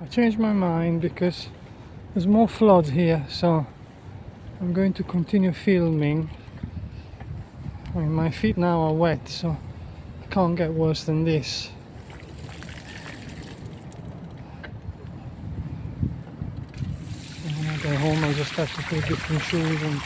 I changed my mind because there's more floods here, so I'm going to continue filming. I mean, my feet now are wet, so it can't get worse than this. When I go home, I just have to put different shoes and